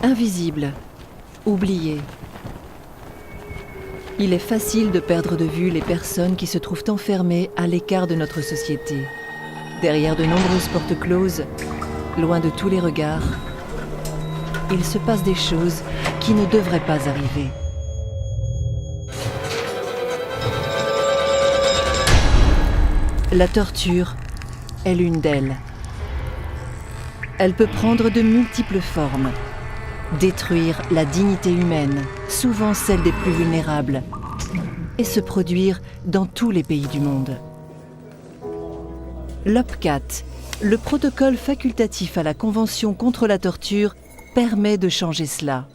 Invisible, oublié. Il est facile de perdre de vue les personnes qui se trouvent enfermées à l'écart de notre société. Derrière de nombreuses portes closes, loin de tous les regards, il se passe des choses qui ne devraient pas arriver. La torture est l'une d'elles. Elle peut prendre de multiples formes. Détruire la dignité humaine, souvent celle des plus vulnérables, et se produire dans tous les pays du monde. L'OPCAT, le protocole facultatif à la Convention contre la torture, permet de changer cela.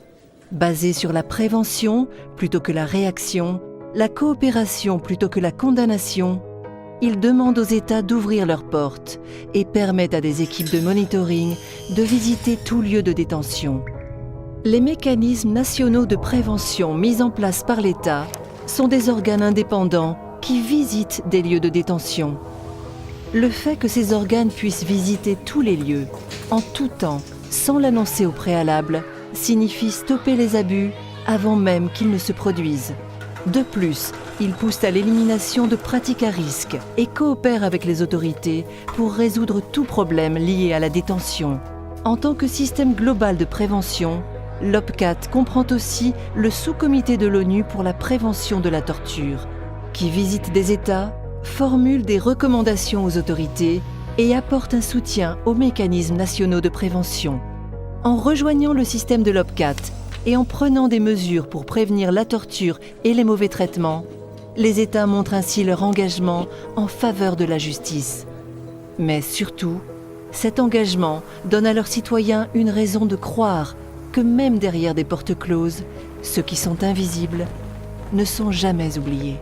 Basé sur la prévention plutôt que la réaction, la coopération plutôt que la condamnation, il demande aux États d'ouvrir leurs portes et permet à des équipes de monitoring de visiter tout lieu de détention. Les mécanismes nationaux de prévention mis en place par l'État sont des organes indépendants qui visitent des lieux de détention. Le fait que ces organes puissent visiter tous les lieux, en tout temps, sans l'annoncer au préalable, signifie stopper les abus avant même qu'ils ne se produisent. De plus, ils poussent à l'élimination de pratiques à risque et coopèrent avec les autorités pour résoudre tout problème lié à la détention. En tant que système global de prévention, l'OPCAT comprend aussi le sous-comité de l'ONU pour la prévention de la torture, qui visite des États, formule des recommandations aux autorités et apporte un soutien aux mécanismes nationaux de prévention. En rejoignant le système de l'OPCAT et en prenant des mesures pour prévenir la torture et les mauvais traitements, les États montrent ainsi leur engagement en faveur de la justice. Mais surtout, cet engagement donne à leurs citoyens une raison de croire que même derrière des portes closes, ceux qui sont invisibles ne sont jamais oubliés.